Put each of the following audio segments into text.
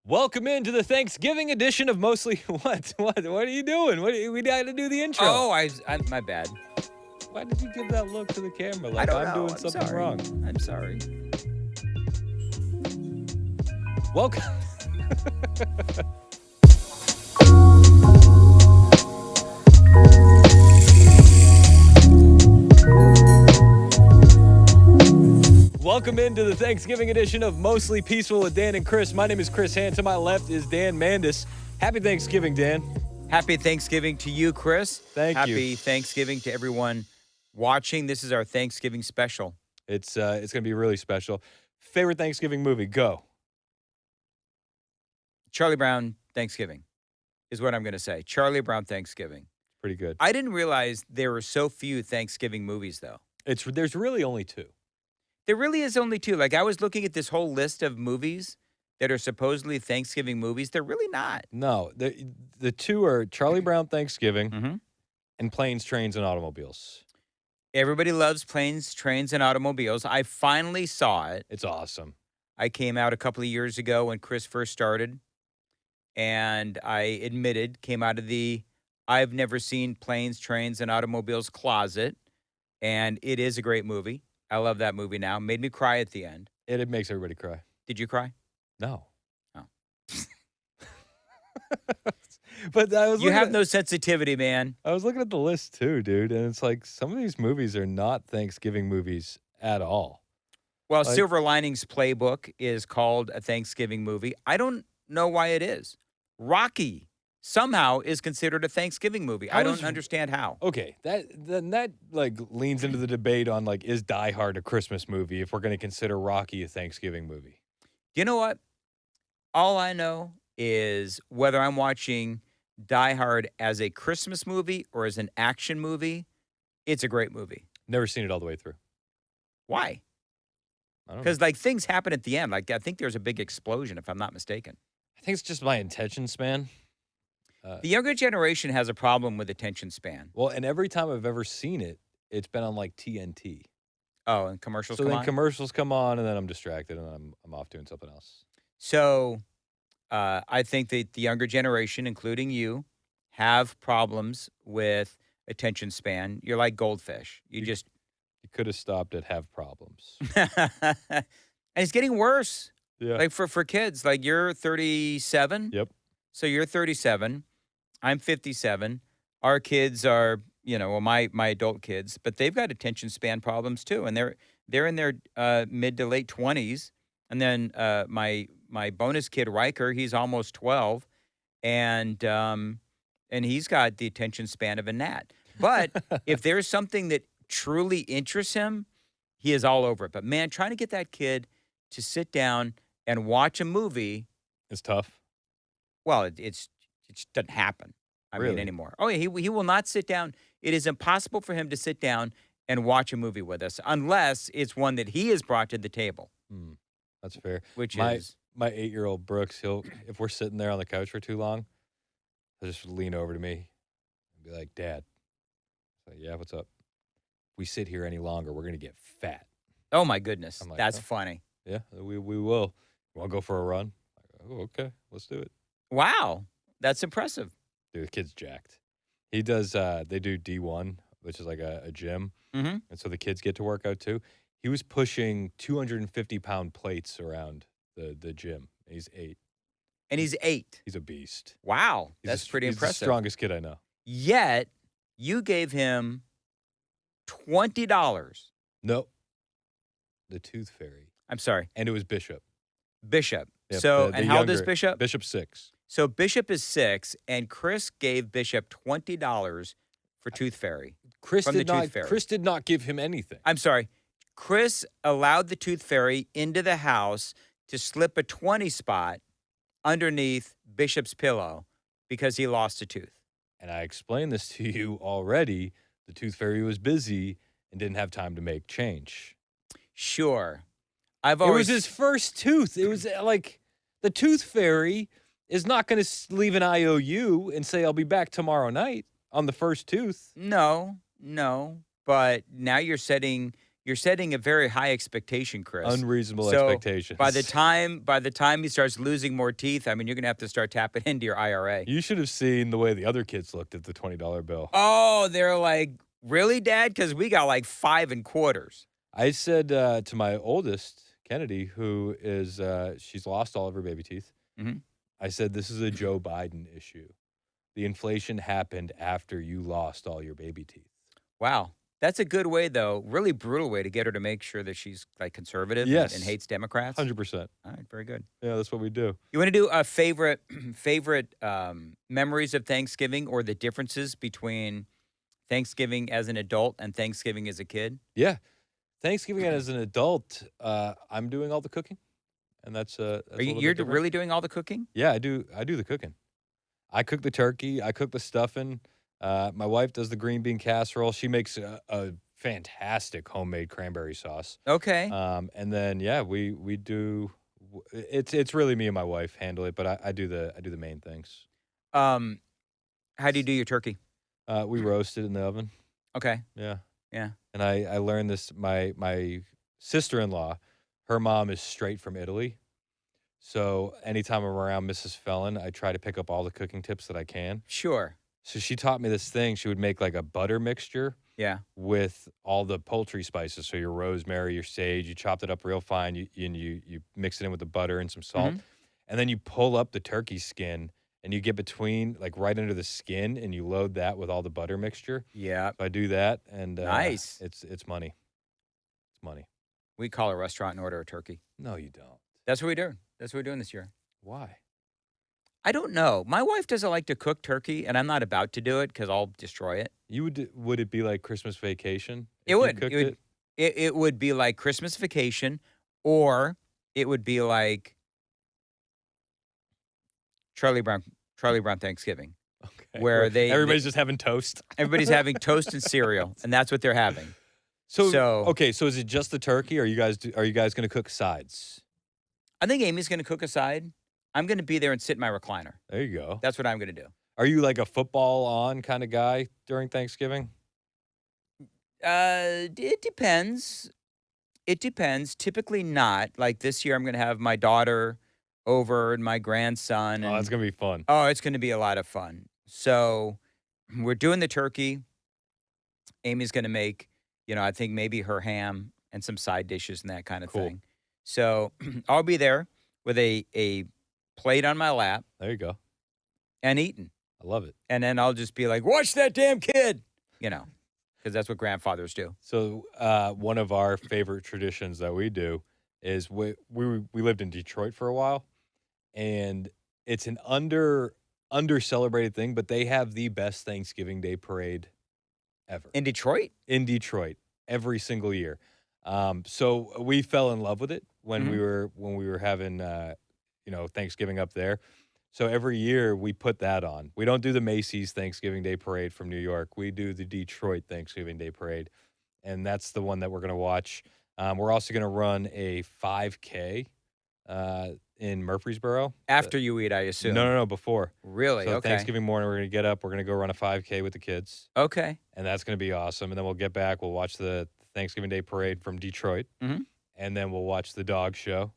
Welcome into the Thanksgiving edition of Mostly What? What are you doing? We got to do the intro. Oh, my bad. Why did you give that look to the camera I like don't I'm know. doing I'm something sorry. wrong? I'm sorry. Welcome. Welcome into the Thanksgiving edition of Mostly Peaceful with Dan and Chris. My name is Chris Hand. To my left is Dan Mandis. Happy Thanksgiving, Dan. Happy Thanksgiving to you, Chris. Thank you. Happy Thanksgiving to everyone watching. This is our Thanksgiving special. It's going to be really special. Favorite Thanksgiving movie? Go. Charlie Brown Thanksgiving is what I'm going to say. Charlie Brown Thanksgiving. Pretty good. I didn't realize there were so few Thanksgiving movies, though. There's really only two. There really is only two. Like, I was looking at this whole list of movies that are supposedly Thanksgiving movies. They're really not. No, the two are Charlie Brown Thanksgiving Mm-hmm. and Planes, Trains, and Automobiles. Everybody loves Planes, Trains, and Automobiles. I finally saw it. It's awesome. I came out a couple of years ago when Chris first started, and I came out of the I've never seen Planes, Trains, and Automobiles closet, and it is a great movie. I love that movie now. Made me cry at the end. It makes everybody cry. Did you cry? No. Oh. But You have no sensitivity, man. I was looking at the list too, dude, and it's like some of these movies are not Thanksgiving movies at all. Well, Like- Silver Linings Playbook is called a Thanksgiving movie. I don't know why it is. Rocky somehow is considered a Thanksgiving movie. I don't understand how. Okay, that like leans into the debate on like is Die Hard a Christmas movie if we're going to consider Rocky a Thanksgiving movie. You know what? All I know is whether I'm watching Die Hard as a Christmas movie or as an action movie, it's a great movie. Never seen it all the way through. Why? I don't know. Because like things happen at the end. Like I think there's a big explosion, if I'm not mistaken. I think it's just my attention span. The younger generation has a problem with attention span. Well, and every time I've ever seen it, it's been on like TNT. Oh, and commercials So come then on? commercials come on, and then I'm distracted, and then I'm off doing something else. So I think that the younger generation, including you, have problems with attention span. You're like goldfish. You just You could have stopped at have problems. and it's getting worse. Yeah. Like for kids, like you're 37. Yep. So you're 37. I'm 57. Our kids are, well, my adult kids, but they've got attention span problems too, and they're in their mid to late 20s. And then my bonus kid Riker, he's almost 12, and he's got the attention span of a gnat. But if there's something that truly interests him, he is all over it. But man, trying to get that kid to sit down and watch a movie, It's tough. well, it just doesn't happen. I mean, Really? anymore. Oh, yeah, he will not sit down. It is impossible for him to sit down and watch a movie with us unless it's one that he has brought to the table, That's fair. which My is 8-year-old Brooks, if we're sitting there on the couch for too long, he'll just lean over to me and be like, "Dad." I'm like, "Yeah, what's up? If we sit here any longer, we're gonna get fat." oh my goodness, I'm like, that's "Oh." funny. Yeah, we will. Want to go for a run? Oh, okay, let's do it. Wow, that's impressive. Dude, the kid's jacked. He does. They do D1, which is like a gym, Mm-hmm. and so the kids get to work out too. He was pushing 250-pound plates around the gym. He's 8. And he's 8. He's a beast. Wow, He's that's pretty he's impressive. the strongest kid I know. Yet you gave him $20. Nope. The Tooth Fairy. I'm sorry, And it was Bishop. Bishop. Yep, So, the and how old is younger- Bishop? Bishop's 6. So Bishop is 6, and Chris gave Bishop $20 for Tooth Fairy. Chris From the did not. Tooth Fairy. Chris did not give him anything. I'm sorry. Chris allowed the Tooth Fairy into the house to slip a 20 spot underneath Bishop's pillow because he lost a tooth. And I explained this to you already. The Tooth Fairy was busy and didn't have time to make change. Sure. It was his first tooth. It was like the Tooth Fairy is not going to leave an IOU and say, "I'll be back tomorrow night" on the first tooth. No. But now you're setting you're setting a very high expectation, Chris. Unreasonable So by the expectations. time he starts losing more teeth, I mean, you're gonna have to start tapping into your IRA. You should have seen the way the other kids looked at the $20 bill. Oh, they're like, really, Dad? Because we got like 5 and quarters. I said to my oldest, Kennedy, who is she's lost all of her baby teeth. Mhm. I said, this is a Joe Biden issue. The inflation happened after you lost all your baby teeth. Wow. That's a good way, though. Really brutal way to get her to make sure that she's like conservative and Yes. hates Democrats. 100%. All right, very good. Yeah, that's what we do. You want to do a favorite memories of Thanksgiving or the differences between Thanksgiving as an adult and Thanksgiving as a kid? Yeah. Thanksgiving as an adult, I'm doing all the cooking. And that's a Are little you're bit different. really doing all the cooking? Yeah, I do the cooking. I cook the turkey, I cook the stuffing. My wife does the green bean casserole. She makes a fantastic homemade cranberry sauce. Okay. And then yeah, we do. It's really me and my wife handle it, but I do the main things. Um, how do you do your turkey? We roast it in the oven. Okay. Yeah, Yeah. and I learned this. My sister-in-law, her mom is straight from Italy, so anytime I'm around Mrs. Fellon, I try to pick up all the cooking tips that I can. Sure. So she taught me this thing. She would make like a butter mixture Yeah. with all the poultry spices. So your rosemary, your sage, you chopped it up real fine. You mix it in with the butter and some salt, Mhm. and then you pull up the turkey skin and you get between like right under the skin and you load that with all the butter mixture. Yeah. So I do that, and Nice. it's money. It's money. We call a restaurant and order a turkey. No, you don't. That's what we do. That's what we're doing this year. Why? I don't know. My wife doesn't like to cook turkey, and I'm not about to do it because I'll destroy it. Would it be like Christmas Vacation? It if you would. cooked It would. It would be like Christmas Vacation, or it would be like Charlie Brown. Charlie Brown Thanksgiving, Okay. where everybody's just having toast. everybody's having toast and cereal, and that's what they're having. So- okay, so is it just the turkey? Or are you guys going to cook sides? I think Amy's going to cook a side. I'm going to be there and sit in my recliner. There you go. That's what I'm going to do. Are you like a football on kind of guy during Thanksgiving? It depends. It depends. Typically not. Like this year, I'm going to have my daughter over and my grandson. Oh, And, it's gonna be fun. oh, it's going to be a lot of fun. So we're doing the turkey. Amy's going to make, I think maybe her ham and some side dishes and that kind of Cool. thing. So I'll be there with a plate on my lap There you go. and eating. I love it. And then I'll just be like, watch that damn kid, because that's what grandfathers do. So one of our favorite traditions that we do is we lived in Detroit for a while, and it's an under celebrated thing, but they have the best Thanksgiving Day parade ever In Detroit? in Detroit every single year. So we fell in love with it when we were having Thanksgiving up there. So every year we put that on. We don't do the Macy's Thanksgiving Day Parade from New York. We do the Detroit Thanksgiving Day Parade, and that's the one that we're going to watch. We're also going to run a 5K in Murfreesboro. After you eat, I assume. No, before. Really? So Okay. Thanksgiving morning, we're going to get up. We're going to go run a 5K with the kids, Okay. and that's going to be awesome. And then we'll get back. We'll watch the Thanksgiving Day Parade from Detroit, Mhm. and then we'll watch the dog show,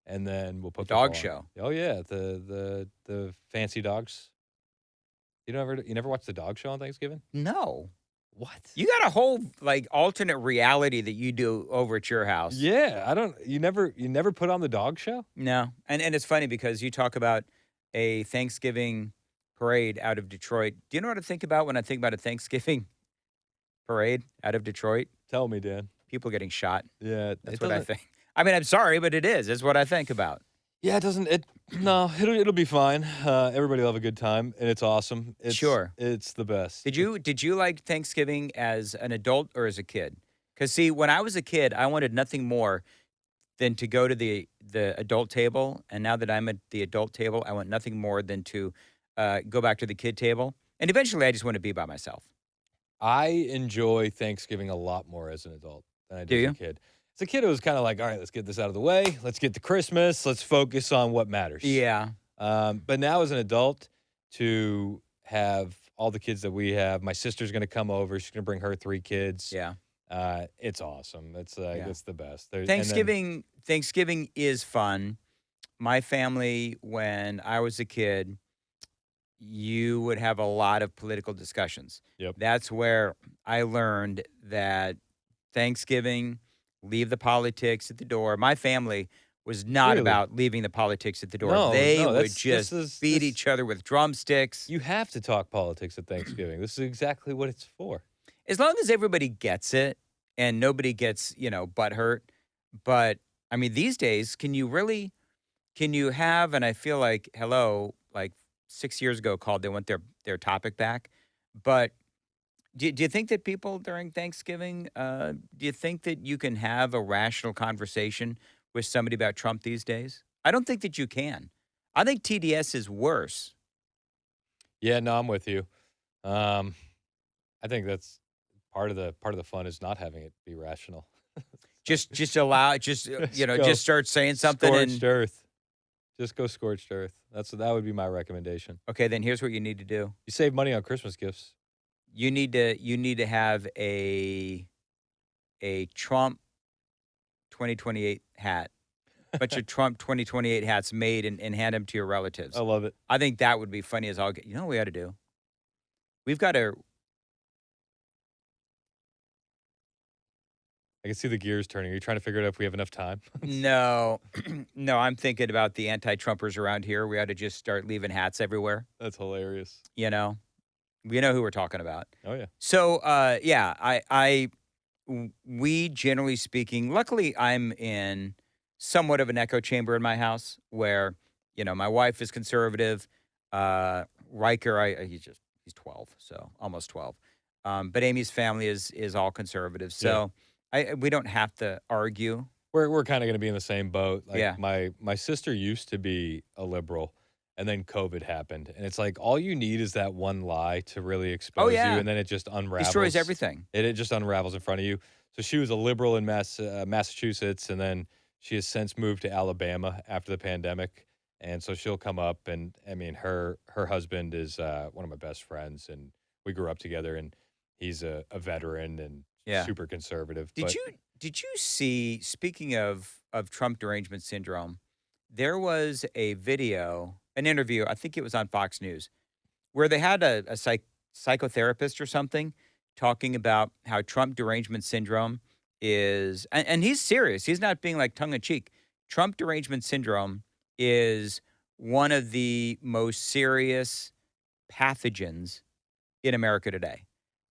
and then we'll put The dog football on. show? Oh yeah, the fancy dogs. You never watch the dog show on Thanksgiving? No. What? You got a whole alternate reality that you do over at your house. Yeah, I don't. You never put on the dog show? No. And it's funny because you talk about a Thanksgiving parade out of Detroit. Do you know what I think about when I think about a Thanksgiving parade out of Detroit? Tell me, Dan. People getting shot. Yeah, That's what I think. I mean, I'm sorry, but it is. It's what I think about. Yeah, it doesn't. No, it'll be fine. Everybody will have a good time, and it's awesome. Sure. It's the best. Did you like Thanksgiving as an adult or as a kid? Because see, when I was a kid, I wanted nothing more than to go to the adult table, and now that I'm at the adult table, I want nothing more than to go back to the kid table, and eventually, I just want to be by myself. I enjoy Thanksgiving a lot more as an adult than I Do did you? as a kid. As a kid, it was kind of like, all right, let's get this out of the way. Let's get to Christmas. Let's focus on what matters. Yeah. But now as an adult, to have all the kids that we have, my sister's going to come over. She's going to bring her 3 kids. Yeah. It's awesome. It's Yeah. it's the best. There, and then Thanksgiving is fun. My family, when I was a kid, you would have a lot of political discussions. yep, That's where I learned that Thanksgiving, leave the politics at the door. My family was not really. about leaving the politics at the door. No, They no, would that's this just is feed this. each other with drumsticks. You have to talk politics at Thanksgiving. This is exactly what it's for. As long as everybody gets it and nobody gets, butthurt. But I mean, these days, can you have, and I feel like, hello, like 6 years ago called, they want their topic back. But do you think that people during Thanksgiving, do you think that you can have a rational conversation with somebody about Trump these days? I don't think that you can. I think TDS is worse. Yeah, no, I'm with you. Um, I think that's part of the fun is not having it be rational. Just allow, Just go just start saying something scorched and earth. Just go scorched earth. That would be my recommendation. okay, then here's what you need to do. You save money on Christmas gifts. You need to have a Trump 2028 hat. Bunch of Trump 2028 hats made and hand them to your I relatives. love it. I think that would be funny as all get. You know what we ought to do? We've got to I can see the gears turning. Are you trying to figure out if we have enough time? no, no. I'm thinking about the anti-Trumpers around here. We ought to just start leaving hats everywhere. That's hilarious. We know who we're talking about. Oh yeah. So, yeah, we generally speaking, luckily, I'm in somewhat of an echo chamber in my house where my wife is conservative. Riker, he's 12, so almost 12. But Amy's family is all conservative, Yeah. so we don't have to argue. We're kind of going to be in the same boat. Like Yeah. my sister used to be a liberal, and then COVID happened, and it's like all you need is that one lie to really expose you, Yeah. and then it just unravels. Destroys everything. It just unravels in front of you. So she was a liberal in Massachusetts, and then she has since moved to Alabama after the pandemic, and so she'll come up, and I mean her husband is one of my best friends, and we grew up together, and he's a veteran and Yeah. super conservative. Did But you see, speaking of Trump derangement syndrome, there was a video, an interview, I think it was on Fox News, where they had a psychotherapist or something talking about how Trump derangement syndrome is, and he's serious. He's not being like tongue in cheek. Trump derangement syndrome is one of the most serious pathogens in America today,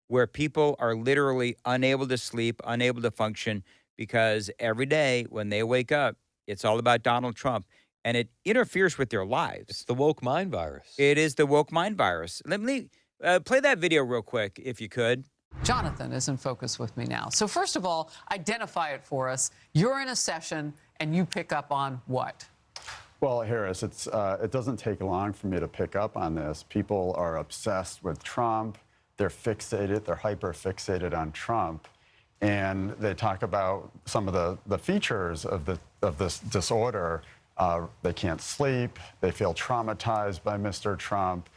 where people are literally unable to sleep, unable to function because every day when they wake up, it's all about Donald Trump and it interferes with their it's lives. the woke mind virus. It is the woke mind virus. Let me play that video real quick, if you could. Jonathan is in focus with me now. So first of all, identify it for us. You're in a session and you pick up on what? Well, Harris, it doesn't take long for me to pick up on this. People are obsessed with Trump. They're fixated. They're hyper fixated on Trump, and they talk about some of the features of this disorder. They can't sleep. They feel traumatized by Mr. Trump.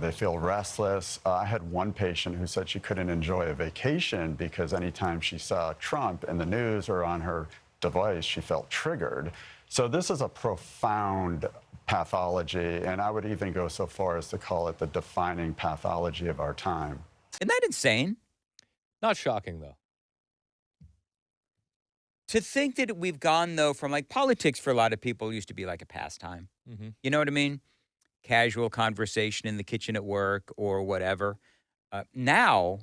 They feel restless. I had one patient who said she couldn't enjoy a vacation because anytime she saw Trump in the news or on her device, she felt triggered. So this is a profound pathology, and I would even go so far as to call it the defining pathology of our time. Isn't that insane? Not shocking though. To think that we've gone, though, from like politics for a lot of people used to be like a pastime. Mm-hmm. You know what I mean? Casual conversation in the kitchen at work or whatever. Now,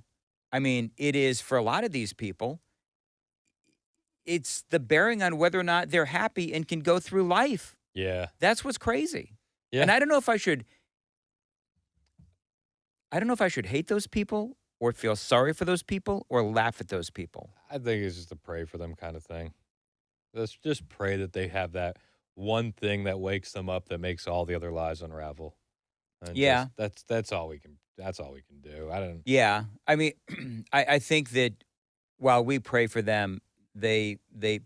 I mean, it is for a lot of these people, it's the bearing on whether or not they're happy and can go through life. Yeah. That's what's crazy. Yeah. And I don't know if I should hate those people or feel sorry for those people or laugh at those people. I think it's just a pray for them kind of thing. Let's just pray that they have that one thing that wakes them up that makes all the other lies unravel. And Yeah. that's all we can do. I don't Yeah. I mean, I think that while we pray for them, they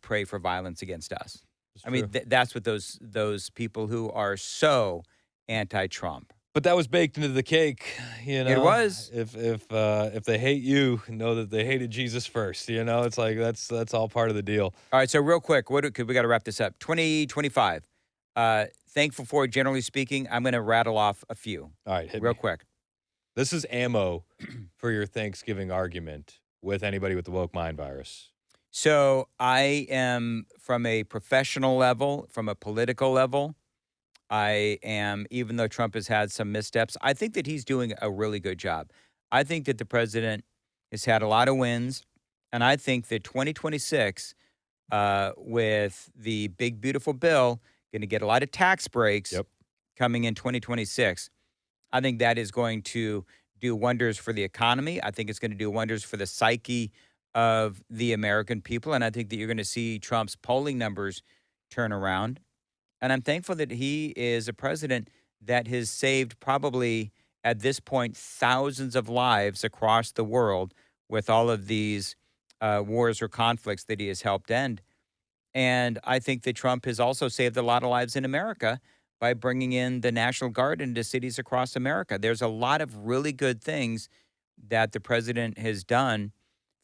pray for violence against us. it's I mean, true. that's what those people who are so anti-Trump But that was baked into the cake, you know. It was. If they hate you, know that they hated Jesus first. You know, it's like that's all part of the deal. All right, so real quick, cause we got to wrap this up. 2025. Thankful for, generally speaking, I'm going to rattle off a few. All right, hit real me. quick. This is ammo for your Thanksgiving argument with anybody with the woke mind virus. So I am, from a professional level, from a political level, I am, even though Trump has had some missteps, I think that he's doing a really good job. I think that the president has had a lot of wins, and I think that 2026, with the big, beautiful bill, going to get a lot of tax breaks Yep. coming in 2026. I think that is going to do wonders for the economy. I think it's going to do wonders for the psyche of the American people, and I think that you're going to see Trump's polling numbers turn around. And I'm thankful that he is a president that has saved probably at this point thousands of lives across the world with all of these wars or conflicts that he has helped end. And I think that Trump has also saved a lot of lives in America by bringing in the National Guard into cities across America. There's a lot of really good things that the president has done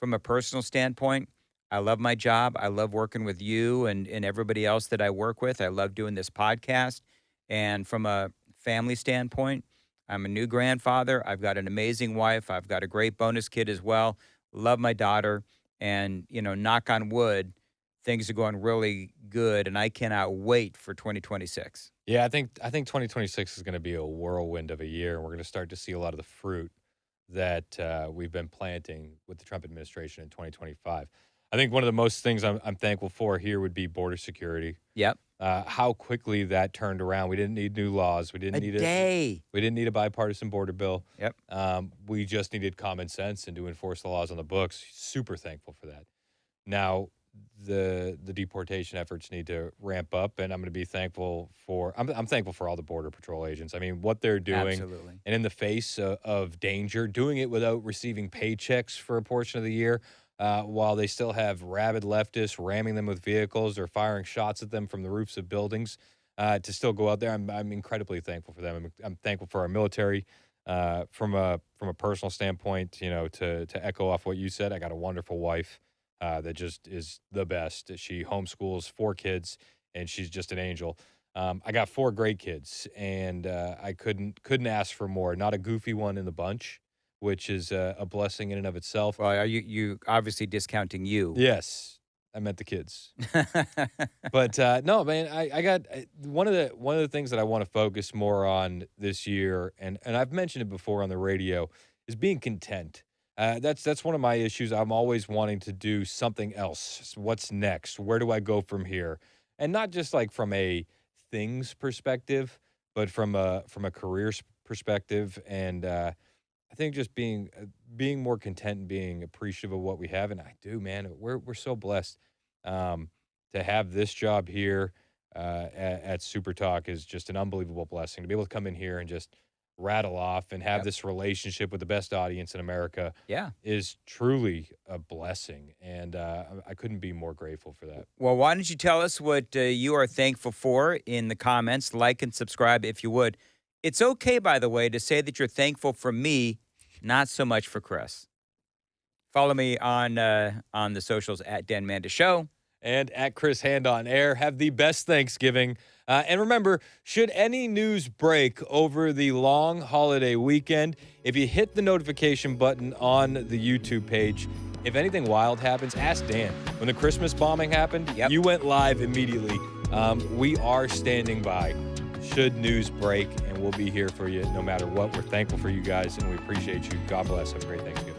from a personal standpoint. I love my job. I love working with you and everybody else that I work with. I love doing this podcast. And from a family standpoint, I'm a new grandfather. I've got an amazing wife. I've got a great bonus kid as well. Love my daughter. And, knock on wood, things are going really good. And I cannot wait for 2026. Yeah, I think 2026 is going to be a whirlwind of a year, and we're going to start to see a lot of the fruit that we've been planting with the Trump administration in 2025. I think one of the most things I'm thankful for here would be border security. Yep. How quickly that turned around. We didn't need new laws. We didn't need We didn't need a bipartisan border bill. Yep. We just needed common sense and to enforce the laws on the books. Super thankful for that. Now, the deportation efforts need to ramp up, and I'm going to be thankful for. I'm thankful for all the Border Patrol agents. I mean, what they're doing, Absolutely. and in the face of danger, doing it without receiving paychecks for a portion of the year. While they still have rabid leftists ramming them with vehicles or firing shots at them from the roofs of buildings, to still go out there, I'm incredibly thankful for them. I'm thankful for our military. From a personal standpoint, to echo off what you said, I got a wonderful wife that just is the best. She homeschools 4 kids, and she's just an angel. I got 4 great kids, and I couldn't ask for more. Not a goofy one in the bunch, which is a blessing in and of itself. Well, are you obviously discounting you? Yes, I meant the kids. But no, man, I got one of the things that I want to focus more on this year, and I've mentioned it before on the radio, is being content. That's one of my issues. I'm always wanting to do something else. What's next? Where do I go from here? And not just like from a things perspective, but from a career perspective. And I think just being more content and being appreciative of what we have. And I do, man. We're so blessed to have this job here at Super Talk is just an unbelievable blessing to be able to come in here and just rattle off and have this relationship with the best audience in America. Yeah. Is truly a blessing, and I couldn't be more grateful for that. Well, why don't you tell us what you are thankful for in the comments? Like and subscribe if you would. It's okay, by the way, to say that you're thankful for me, not so much for Chris. Follow me on the socials at Dan Manda Show. And at Chris Hand on Air. Have the best Thanksgiving. And remember, should any news break over the long holiday weekend, if you hit the notification button on the YouTube page, if anything wild happens, ask Dan. When the Christmas bombing happened, you went live immediately. We are standing by should news break, and we'll be here for you no matter what. We're thankful for you guys, and we appreciate you. God bless. Have a great Thanksgiving.